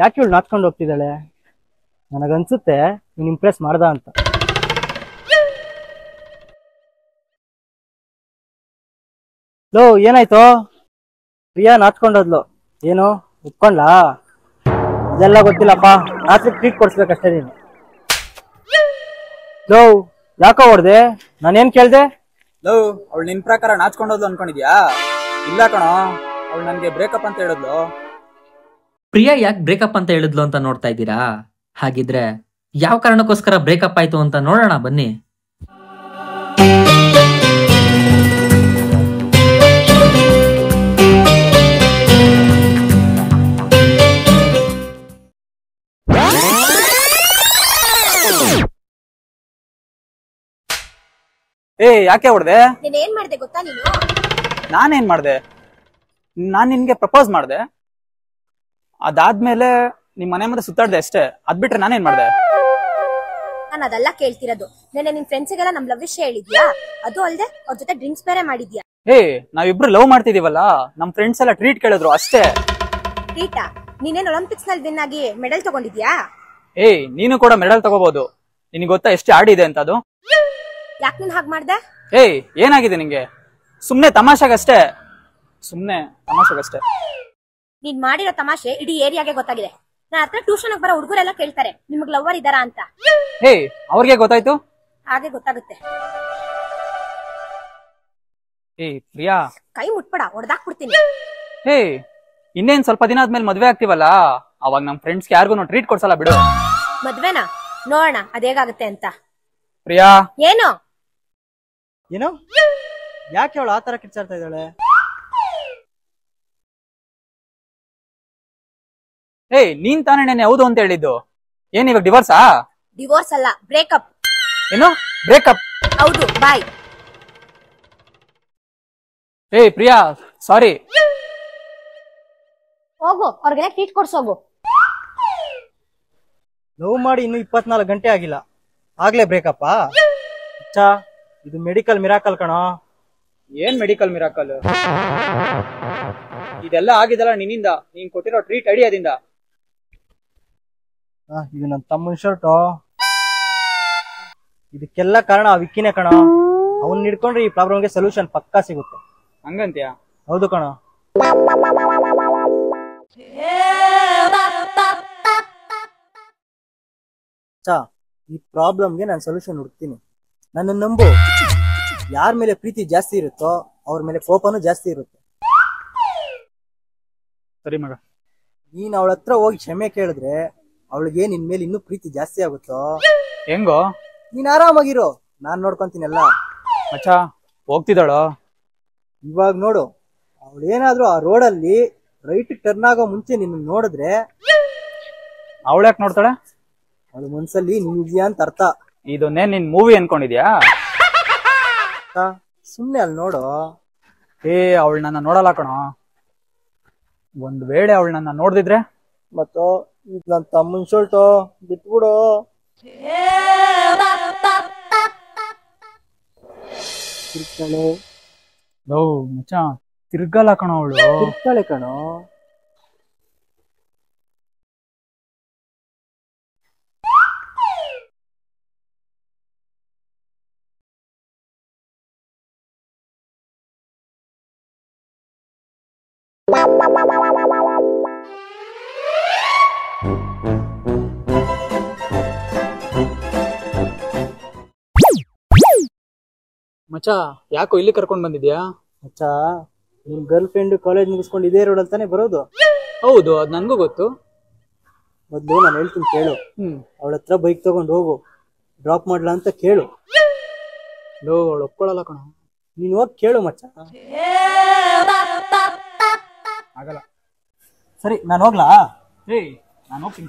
ಯಾಕೆ ಇವಳು ನಾಚ್ಕೊಂಡು ಹೋಗ್ತಿದ್ದಾಳೆ? ನನಗನ್ಸುತ್ತೆ ನೀನು ಇಂಪ್ರೆಸ್ ಮಾಡ್ದ ಅಂತ. ಲೋ, ಏನಾಯ್ತು? ಪ್ರಿಯಾ ನಾಚ್ಕೊಂಡೋದ್ಲು. ಏನು ಒಪ್ಕೊಂಡ್ಲಾ? ಇದೆಲ್ಲ ಗೊತ್ತಿಲ್ಲಪ್ಪ. ರಾತ್ರಿ ಟ್ರೀಟ್ ಕೊಡ್ಸ್ಬೇಕಷ್ಟೇ ನೀನು. ಲೋ, ಯಾಕೋ ಹೊಡ್ದೆ? ನಾನೇನ್ ಕೇಳ್ದೆ? ಲೋ, ಅವಳು ನಿನ್ ಪ್ರಕಾರ ನಾಚ್ಕೊಂಡೋದ್ಲು ಅನ್ಕೊಂಡಿದ್ಯಾ? ಇಲ್ಲ ಕಣೋ, ಅವಳು ನನ್ಗೆ ಬ್ರೇಕಪ್ ಅಂತ ಹೇಳಿದ್ಲು. ಪ್ರಿಯಾ ಯಾಕೆ ಬ್ರೇಕಪ್ ಅಂತ ಹೇಳಿದ್ಲು ಅಂತ ನೋಡ್ತಾ ಇದ್ದೀರಾ? ಹಾಗಿದ್ರೆ ಯಾವ ಕಾರಣಕ್ಕೋಸ್ಕರ ಬ್ರೇಕಪ್ ಆಯ್ತು ಅಂತ ನೋಡೋಣ ಬನ್ನಿ. ಯಾಕೆ ಹೊಡ್ದೆ? ನೀನೇನ್ ಮಾಡ್ದೆ ಗೊತ್ತಾ? ನಾನೇನ್ ಮಾಡ್ದೆ? ನಾನ್ ನಿನ್ಗೆ ಪ್ರಪೋಸ್ ಮಾಡ್ದೆ, ಅದಾದ್ಮೇಲೆ ನಿಮ್ ಮನೆ ಮುಂದೆ ಸುತ್ತಾಡ್ದೆ ಅಷ್ಟೇ. ಅದ್ಬಿಟ್ರೆ ನಾನೇನ್ ಮಾಡ್ದೆ? ನಾನು ಅದೆಲ್ಲ ಕೇಳ್ತಿರೋದು. ನೆನ್ನೆ ನಿಮ್ ಫ್ರೆಂಡ್ಸ್ಗೆಲ್ಲ ನಮ್ ಲವ್ ವಿಷಯ ಹೇಳಿದ್ಯಾ? ಅದು ಅಲ್ದೆ ಅವ್ರ ಜೊತೆ ಡ್ರಿಂಕ್ಸ್ ಬೇರೆ ಮಾಡಿದ್ಯಾ? ನಾವಿಬ್ರು ಲವ್ ಮಾಡ್ತಿದೀವಲ್ಲ, ನಮ್ ಫ್ರೆಂಡ್ಸ್ ಎಲ್ಲ ಟ್ರೀಟ್ ಕೇಳಿದ್ರು ಅಷ್ಟೇ. ಟ್ರೀಟಾ? ನೀನೇನ್ ಒಲಿಂಪಿಕ್ಸ್ ನಲ್ಲಿ ವಿನ್ ಆಗಿ ಮೆಡಲ್ ತಗೊಂಡಿದ್ಯಾ? ನೀನು ಕೂಡ ಮೆಡಲ್ ತಗೋಬಹುದು. ನಿನ್ಗೆ ಗೊತ್ತಾ ಎಷ್ಟು ಆಡಿದೆ ಅಂತ ಅದು? ಯಾಕೆ ನೀನ್ ಹಾಗೆ ಮಾಡ್ದೆ? ಏನಾಗಿದೆ ನಿಂಗೆ? ಸುಮ್ನೆ ತಮಾಷೆಗಷ್ಟೇ. ನೀನ್ ಮಾಡಿರೋ ತಮಾಷೆ ಇಡೀ ಏರಿಯಾಗೆ ಗೊತ್ತಾಗಿದೆ. ನನ್ನ ಹತ್ರ ಟ್ಯೂಷನ್ ಬರೋ ಹುಡುಗರೆಲ್ಲ ಕೇಳ್ತಾರೆ ನಿಮಗ್ ಲವರ್ ಇದಾರಾ ಅಂತ. ಅವ್ರಿಗೆ ಗೊತ್ತಾಯ್ತು? ಹಾಗೆ ಗೊತ್ತಾಗುತ್ತೆ. ಪ್ರಿಯಾ, ಕೈ ಮುಟ್ಬೇಡ, ಹೊಡೆದಾಕ್ಬಿಡ್ತೀನಿ. ಇನ್ನೇನ್ ಸ್ವಲ್ಪ ದಿನ ಆದ್ಮೇಲೆ ಮದ್ವೆ ಆಗ್ತೀವಲ್ಲ, ಅವಾಗ ನಮ್ ಫ್ರೆಂಡ್ಸ್ಗೆ ಯಾರಿಗೂ ಟ್ರೀಟ್ ಕೊಡ್ಸಲ್ಲ ಬಿಡು. ಮದ್ವೆನಾ? ನೋಡೋಣ ಅದೇಗಾಗುತ್ತೆ ಅಂತ. ಪ್ರಿಯಾ, ಏನು ಯಾಕೆ ಅವಳು ಆತರ ಕಿಚ್ಚಾಡ್ತಾ ಇದ್ದಾಳೆ? ನೀನ್ ತಾನೇ ನೆನ್ನೆ ಹೌದು ಅಂತ ಹೇಳಿದ್ದು. ಏನ್ ಇವಾಗ ಡಿವೋರ್ಸಾ? ಡಿವೋರ್ಸ್ ಅಲ್ಲ, ಬ್ರೇಕಪ್. ಏನು ಬ್ರೇಕಪ್? ಹೌದು, ಬಾಯ್. ಪ್ರಿಯಾ, ಸಾರಿ. ಹೋಗು, ಅವ್ರಿಗೆಲ್ಲ ಟ್ರೀಟ್ ಕೊಡ್ಸೋಗು. ಲವ್ ಮಾಡಿ ಇನ್ನು 24 ಗಂಟೆ ಆಗಿಲ್ಲ, ಆಗ್ಲೇ ಬ್ರೇಕಪ್? ಇದು ಮೆಡಿಕಲ್ ಮಿರಾಕಲ್ ಕಣೋ. ಏನ್ ಮೆಡಿಕಲ್ ಮಿರಾಕಲ್? ಇದೆಲ್ಲ ಆಗಿದಲ್ಲ ನಿನ್ನಿಂದ, ನೀನ್ ಕೊಟ್ಟಿರೋ ಟ್ರೀಟ್ ಐಡಿಯಾದಿಂದ. ಇದು ನನ್ನ ತಮ್ಮನ ಶರ್ಟು. ಇದಕ್ಕೆಲ್ಲ ಕಾರಣ ಆ ವಿಕ್ಕಿನೇ ಕಣೋ. ಅವನ್ ಹಿಡ್ಕೊಂಡ್ರೆ ಈ ಪ್ರಾಬ್ಲಮ್ಗೆ ಸೊಲ್ಯೂಷನ್ ಪಕ್ಕಾ ಸಿಗುತ್ತೆ. ಹಂಗಂತ್ಯಾ? ಹೌದು ಕಣೋ. ಈ ಪ್ರಾಬ್ಲಮ್ಗೆ ನಾನು ಸೊಲ್ಯೂಷನ್ ಹುಡುಕ್ತೀನಿ. ನನ್ನ ನಂಬು. ಯಾರ ಮೇಲೆ ಪ್ರೀತಿ ಜಾಸ್ತಿ ಇರುತ್ತೋ ಅವ್ರ ಮೇಲೆ ಕೋಪನೂ ಜಾಸ್ತಿ ಇರುತ್ತೆ. ಸರಿ ಮಗ. ನೀನ್ ಅವಳ ಹತ್ರ ಹೋಗಿ ಕ್ಷಮೆ ಕೇಳಿದ್ರೆ ಅವಳಿಗೆ ನಿನ್ ಮೇಲೆ ಇನ್ನೂ ಪ್ರೀತಿ ಜಾಸ್ತಿ ಆಗುತ್ತೋ. ಹೆಂಗೋ? ನೀನ್ ಆರಾಮಾಗಿರೋ, ನಾನ್ ನೋಡ್ಕೊಂತೀನಲ್ಲ. ಮಚ್ಚ, ಹೋಗ್ತಿದ್ದಾಳೋ? ಇವಾಗ ನೋಡು, ಅವಳೇನಾದ್ರೂ ಆ ರೋಡಲ್ಲಿ ರೈಟ್ ಟರ್ನ್ ಆಗೋ ಮುಂಚೆ ನಿನ್ನ ನೋಡಿದ್ರೆ ಅವಳ್ಯಾಕೆ ನೋಡ್ತಾಳೆ? ಅವಳ ಮನ್ಸಲ್ಲಿ ನೀನ್ ಇದೆಯಾ ಅಂತ ಅರ್ಥ. ಇದನ್ನೇ ನಿನ್ ಮೂವಿ ಅನ್ಕೊಂಡಿದ್ಯಾ? ಸುಮ್ನೆ ಅಲ್ಲಿ ನೋಡು. ಅವಳು ನನ್ನ ನೋಡಲ್ಲ ಕಣೋ. ಒಂದ್ ವೇಳೆ ಅವಳು ನನ್ನ ನೋಡ್ದಿದ್ರೆ? ಮತ್ತು ಈಗ ನನ್ ತಮ್ಮನ್ ಶರ್ಟು ಬಿಟ್ಬಿಡು. ಮಚ್ಚ, ತಿರ್ಗಲ್ಲ ಕಣೋ ಅವಳು. ತಿರ್ಗಾಳೆ ಕಣೋ. ಮಚ್ಚ, ಯಾಕೋ ಇಲ್ಲಿ ಕರ್ಕೊಂಡ್ ಬಂದಿದ್ಯಾ? ಮಚ್ಚ, ನಿಮ್ ಗರ್ಲ್ ಫ್ರೆಂಡ್ ಕಾಲೇಜ್ ಮುಗಿಸ್ಕೊಂಡು ಇದೇ ರೋಡ್ ಅಂತಾನೆ ಬರೋದು? ಹೌದು, ಅದ್ ನನ್ಗೂ ಗೊತ್ತು. ಮೊದ್ಲು ನಾನು ಹೇಳ್ತೀನಿ ಕೇಳು. ಅವಳ ಹತ್ರ ಬೈಕ್ ತಗೊಂಡು ಹೋಗು, ಡ್ರಾಪ್ ಮಾಡ್ಲಾ ಅಂತ ಕೇಳು. ಅವಳು ಒಪ್ಕೊಳ್ಳಲ್ಲ ಕಣ. ನೀನ್ ಹೋಗಿ ಕೇಳು ಮಚ್ಚ. ಆಗಲ್ಲ. ಸರಿ, ನಾನು ಹೋಗ್ಲಾ? ನಾನು ಹೋಗ್ತೀನಿ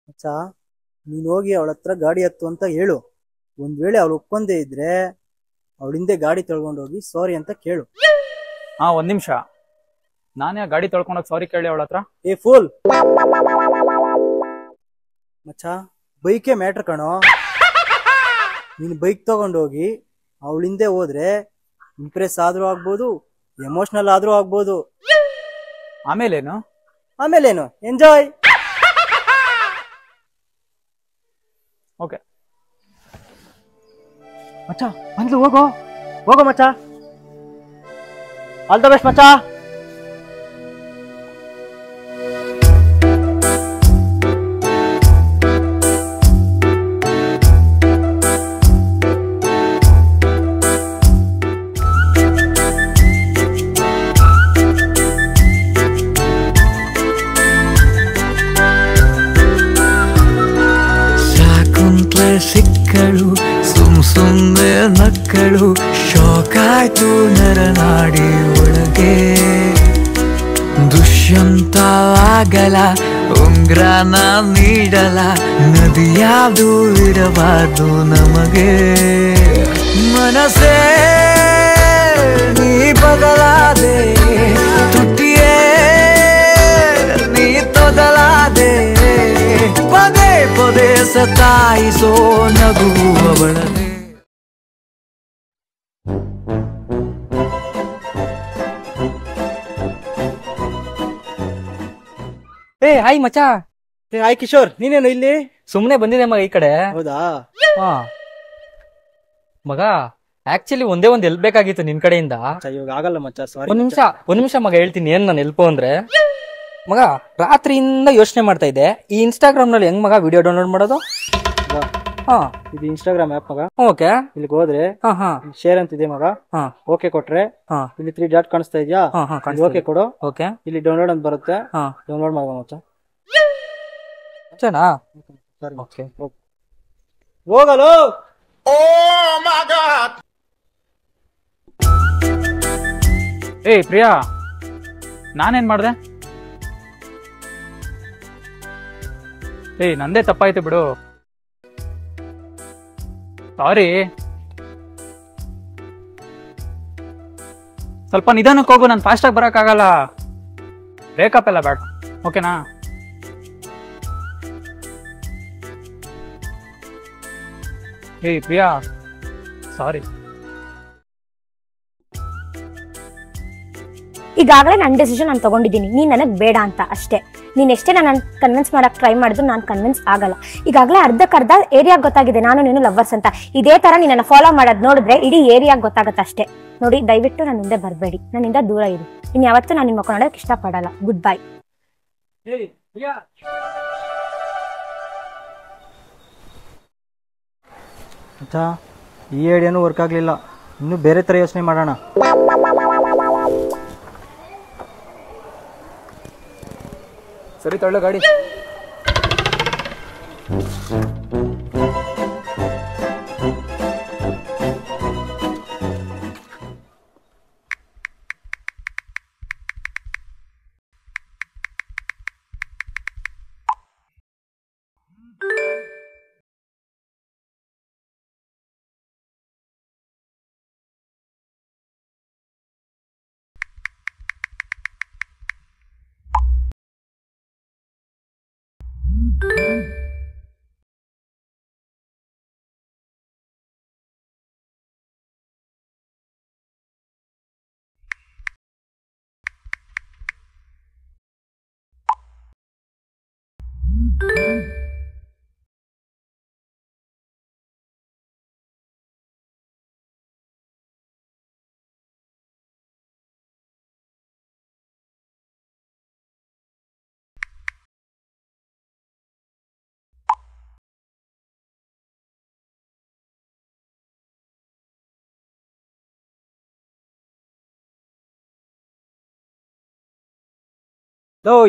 ಮಚ್ಚ. ನೀನ್ ಹೋಗಿ ಅವಳ ಹತ್ರ ಗಾಡಿ ಹತ್ತು ಅಂತ ಹೇಳು. ಒಂದ್ ವೇಳೆ ಅವಳು ಒಪ್ಕೊಂಡೇ ಇದ್ರೆ ಅವಳಿಂದೆ ಗಾಡಿ ತೊಳ್ಕೊಂಡೋಗಿ ಸಾರಿ ಅಂತ ಕೇಳು. ಒಂದ್ ನಿಮಿಷ, ನಾನೇ ಗಾಡಿ ತೊಳ್ಕೊಂಡೋಗಿ ಸಾರಿ ಕೇಳಿ ಅವಳ ಹತ್ರ? ಫೂಲ್ ಮಚ್ಚ, ಬೈಕೇ ಮ್ಯಾಟ್ರ್ ಕಣೋ. ನೀನ್ ಬೈಕ್ ತಗೊಂಡೋಗಿ ಅವಳಿಂದೆ ಹೋದ್ರೆ ಇಂಪ್ರೆಸ್ ಆದ್ರೂ ಆಗ್ಬೋದು, ಎಮೋಷನಲ್ ಆದ್ರೂ ಆಗ್ಬೋದು. ಆಮೇಲೇನು? ಆಮೇಲೇನು ಎಂಜಾಯ್. ಓಕೆ ಮಚ್ಚ ಬಂದ್ಲು, ಹೋಗೋ ಹೋಗೋ ಮಚ್ಚ. ಆಲ್ ದ ಬೆಸ್ಟ್ ಮಚ್ಚ. ಸಿಕ್ಕಳು ಸುಮ್ನೆ ನಕ್ಕಳು, ಶೋಕಾಯ್ತು ನರನಾಡಿ ಒಳಗೆ. ದುಷ್ಯಂತವಾಗಲ ಉಂಗ್ರನ ನೀಡಲ, ನದಿಯಾವುದು ಇರಬಾರ್ದು ನಮಗೆ. ಮನಸ್ಸೇ ನೀ ಬದಲಾದೆ, ತುಟಿಯೇ ನೀ ತೊದಲಾದೆ, ಪದೇ ಪದೇ ಸತಾಯಿಸೋ ನಗುವ ಬಳದೆ. ಹಾಯ್ ಮಚಾ. ಹಾಯ್ ಕಿಶೋರ್, ನೀನೇನು ಇಲ್ಲಿ? ಸುಮ್ನೆ ಬಂದಿದೆ ಮಗ ಈ ಕಡೆ. ಹೌದಾ? ಹಾ ಮಗ, ಆಕ್ಚುಲಿ ಒಂದೇ ಒಂದ್ ಹೆಲ್ಪ್ ಬೇಕಾಗಿತ್ತು ನಿನ್ ಕಡೆಯಿಂದ. ಇವಾಗ ಆಗಲ್ಲ ಮಚ್ಚ, ಸಾರಿ. ಒಂದ್ ನಿಮಿಷ ಮಗ, ಹೇಳ್ತೀನಿ ಏನ್ ನಾನು ಹೆಲ್ಪ್ ಅಂದ್ರೆ. ಮಗ, ರಾತ್ರಿಯಿಂದ ಯೋಚನೆ ಮಾಡ್ತಾ ಇದ್ದೆ, ಈ ಇನ್ಸ್ಟಾಗ್ರಾಮ್ ನಲ್ಲಿ ಹೆಂಗ್ ಮಗ ವಿಡಿಯೋ ಡೌನ್ಲೋಡ್ ಮಾಡೋದು? ಹಾ, ಇದು ಇನ್ಸ್ಟಾಗ್ರಾಮ್ ಆಪ್ ಮಗ. ಓಕೆ, ಇಲ್ಲಿಗೆ ಹೋದ್ರೆ ಶೇರ್ ಅಂತಿದೆ ಮಗ. ಓಕೆ ಕೊಟ್ರೆ ಇಲ್ಲಿ 3 ಡಾಟ್ ಕಾಣಿಸ್ತಾ ಇದೆಯಾ? ಓಕೆ ಕೊಡು. ಓಕೆ, ಇಲ್ಲಿ ಡೌನ್ಲೋಡ್ ಅಂತ ಬರುತ್ತೆ, ಡೌನ್ಲೋಡ್ ಮಾಡುವ ಮಚ್ಚ. ಮಚ್ಚನಾ? ಓಕೆ, ಹೋಗಲು. ಏಯ್ ಪ್ರಿಯಾ, ನಾನೇನ್ ಮಾಡ್ದೆ? ಏಯ್ ನಂದೇ ತಪ್ಪಾಯ್ತು ಬಿಡು, ಸಾರಿ. ಸ್ವಲ್ಪ ನಿಧಾನಕ್ಕೆ ಹೋಗು, ನಾನು ಫಾಸ್ಟಾಗಿ ಬರೋಕ್ಕಾಗಲ್ಲ. ಬ್ರೇಕಪ್ ಎಲ್ಲ ಬೇಡ, ಓಕೆನಾ? ಏಯ್ ಪ್ರಿಯಾ, ಸಾರಿ. ಈಗಾಗಲೇ ನನ್ನ ಡಿಸಿಷನ್ ನಾನು ತಗೊಂಡಿದ್ದೀನಿ, ನೀನ್ ನನಗ್ ಬೇಡ ಅಂತ ಅಷ್ಟೇ. ನೀನ್ ಎಷ್ಟೇ ನಾನು ಕನ್ವಿನ್ಸ್ ಮಾಡಕ್ ಟ್ರೈ ಮಾಡಿದ್ರು ನಾನು ಕನ್ವಿನ್ಸ್ ಆಗಲ್ಲ. ಈಗಾಗಲೇ ಅರ್ಧಕ್ಕರ್ಧ ಏರಿಯಾಗ್ ಗೊತ್ತಾಗಿದೆ ನಾನು ನೀನು ಲವ್ವರ್ಸ್ ಅಂತ. ಇದೇ ತರ ನೀನ್ ಫಾಲೋ ಮಾಡೋದ್ ನೋಡಿದ್ರೆ ಇಡೀ ಏರಿಯಾಗ್ ಗೊತ್ತಾಗತ್ತೆ ಅಷ್ಟೇ. ನೋಡಿ, ದಯವಿಟ್ಟು ನನ್ನ ಮುಂದೆ ಬರಬೇಡಿ, ನನ್ನಿಂದ ದೂರ ಇರು. ಇನ್ ಯಾವತ್ತೂ ನಾನು ನಿಮ್ಮ ಮಕ್ಕ ನೋಡೋಕೆ ಇಷ್ಟ ಪಡಲ್ಲ. Good bye. ಅಚ್ಚಾ, ಈ ಐಡಿಯಾನು ವರ್ಕ್ ಆಗ್ಲಿಲ್ಲ, ಇನ್ನು ಬೇರೆ ತರ ಯೋಚನೆ ಮಾಡೋಣ. ಸರಿ, ತಳ್ಳು ಗಾಡಿ.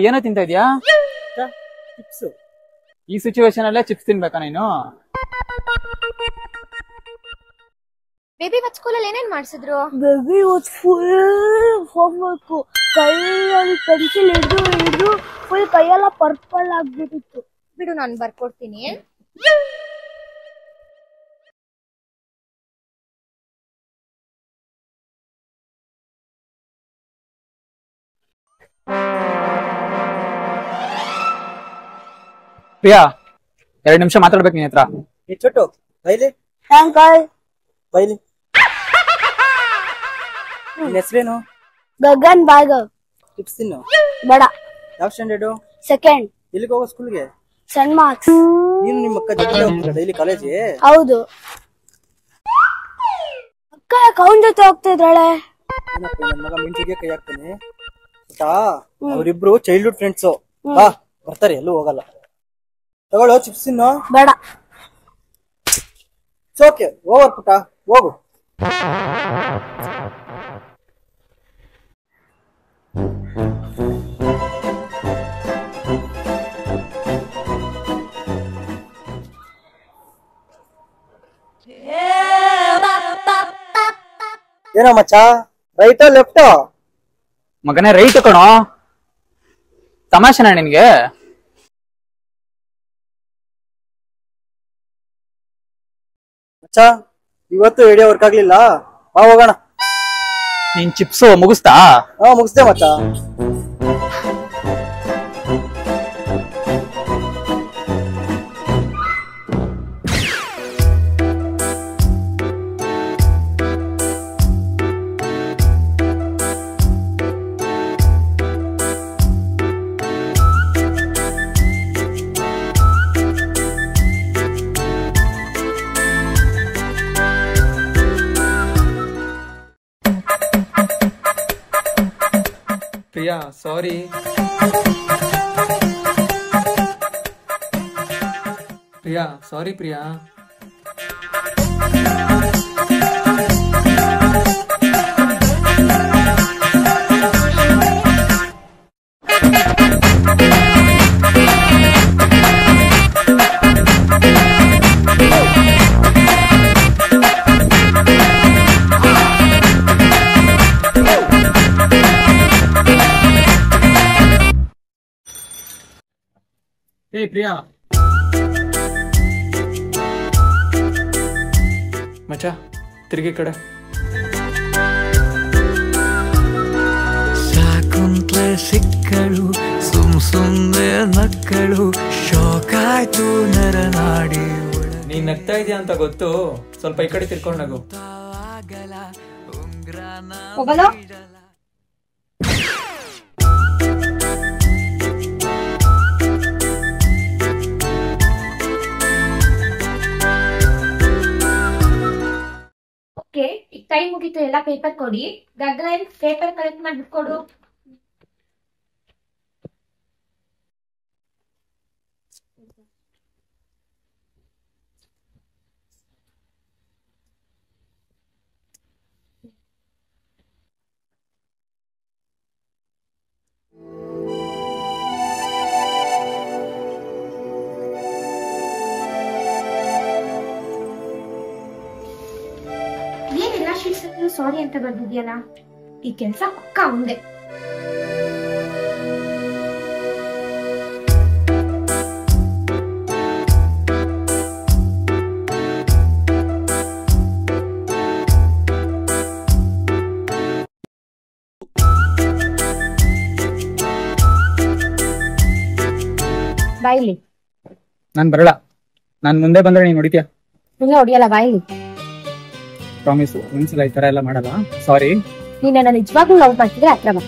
ಏನೋ ತಿಂತ ಇದ್ಯಾ? ಚಿಪ್ಸ್. ಈ ಸಿಚುವೇಶನ್ ಅಲ್ಲೇ ಚಿಪ್ಸ್ ತಿನ್ಬೇಕಾ ನೀನು? ಬೇಬಿ ಇವತ್ತು ಸ್ಕೂಲಲ್ಲಿ ಏನೇನ್ ಮಾಡಿಸಿದ್ರು? ಬೇಬಿ ಇವತ್ತು ಫುಲ್ ಹೋಮ್ವರ್ಕ್, ಕೈಯಲ್ಲಿ ಪೆನ್ಸಿಲ್ ಹಿಡಿದು ಫುಲ್ ಕೈಯೆಲ್ಲ ಪರ್ಪಲ್ ಆಗ್ಬಿಟ್ಟಿತ್ತು. ಬಿಡು, ನಾನು ಬರ್ಕೊಡ್ತೀನಿ. ಪ್ರಿಯಾ, 2 ನಿಮಿಷ ಮಾತಾಡ್ಬೇಕು ನಿನ್ ಹತ್ರ. ಚೊಟ್ಟು ಬೈಲಿ ಬೈಲಿ. ನಿನ್ ಹೆಸರೇನು? ಗಗನ್ ಬಾಯ್ಗ. ಚಿಪ್ಸ್ ತಿನ್ನು. ಬೇಡ. ಯಾವ ಸ್ಟ್ಯಾಂಡರ್ಡು? ಸೆಕೆಂಡ್. ಎಲ್ಲಿಗೆ ಹೋಗೋ ಸ್ಕೂಲ್ಗೆ? Cent marks. ನೀನು ನಿಮ್ಮ ಅಕ್ಕ ಜೊತೆ ಹೋಗ್ತೀರಾ ಡೈಲಿ ಕಾಲೇಜಿಗೆ? ಹೌದು. ಅಕ್ಕ ಯಾಕೆ ಅವನ ಜೊತೆ ಹೋಗ್ತಿದ್ದಾಳೆ? ಏನಪ್ಪ ನನ್ನ ಮಗ ಮಿಂಚಿಗೆ ಕೈ ಹಾಕ್ತಾನೆ. ಪುಟ್ಟ ಅವರಿಬ್ರು ಚೈಲ್ಡ್ಹುಡ್ ಫ್ರೆಂಡ್ಸು. ಬಾ ಬರ್ತಾರೆ, ಎಲ್ಲೂ ಹೋಗಲ್ಲ. ತಗೊಳ್ಳೋ ಚಿಪ್ಸ್ ಇನ್ನು. ಬೇಡ. ಓಕೆ ಓವರ್ ಪುಟ್ಟ, ಹೋಗು. ಏನೋ ಮಚ್ಚ, ರೈಟೋ ಲೆಫ್ಟೋ? ಮಗನೇ ರೈಟ್ ಕಣೋ. ತಮಾಷೆನಾ ನಿನ್ಗೆ? ಮಚ್ಚ ಇವತ್ತು ಐಡಿಯಾ ವರ್ಕ್ ಆಗ್ಲಿಲ್ಲ, ಬಾ ಹೋಗೋಣ. ನೀನ್ ಚಿಪ್ಸು ಮುಗಿಸ್ತಾ? ಹಾ ಮುಗಿಸ್ದೆ ಮಚ್ಚ. ಪ್ರಿಯಾ ಸಾರಿ. ಪ್ರಿಯಾ ಸಾರಿ ಪ್ರಿಯಾ. ಏ ಪ್ರಿಯಾ. ಮಚ್ಚ ತಿರುಗಿ ಕಡೆ. ಸಾಕುಂತ್ಲೆ ಸಿಕ್ಕಳು ಸುಮ್ನೆ ನಕ್ಕಳು, ಶೋಕಾಯ್ತು ನರನಾಡಿ. ನೀನ್ ನಗ್ತಾ ಇದೀಯ ಅಂತ ಗೊತ್ತು, ಸ್ವಲ್ಪ ಈ ಕಡೆ ತಿರ್ಕೊಂಡಾಗು. ಹೋಗಲ್ಲ. ಓಕೆ, ಈಗ ಟೈಮ್ ಮುಗೀತು, ಎಲ್ಲ ಪೇಪರ್ ಕೊಡಿ. ಗಗ್ಗನ್ ಪೇಪರ್ ಕಲೆಕ್ಟ್ ಮಾಡ್ಬಿಟ್ಟು ಕೊಡು. ಏನೆಲ್ಲ ಶೀಟ್ಸ್ ಸಾರಿ ಅಂತ ಬರ್ದಿದ್ಯಲ್ಲ, ಈ ಕೆಲ್ಸ ಪಕ್ಕ ಮುಂದೆ. ಬಾಯಿಲಿ. ನಾನ್ ಬರಲ್ಲ. ನಾನ್ ಮುಂದೆ ಬಂದ್ರೆ ನೀನ್ ಹೊಡಿತೀಯ? ನಿನ್ನ ಹೊಡಿಯಲ್ಲ, ಬಾಯಿಲಿ. ಪ್ರಾಮಿಸ್, ಒಂದ್ಸಲ ಈ ತರ ಎಲ್ಲ ಮಾಡಲ್ಲ. ಸಾರಿ. ನೀನ್ ನನ್ನ ನಿಜವಾಗ್ಲೂ ಲವ್ ಮಾಡ್ತಿದ್ರೆ ಹತ್ರ ಬಾ.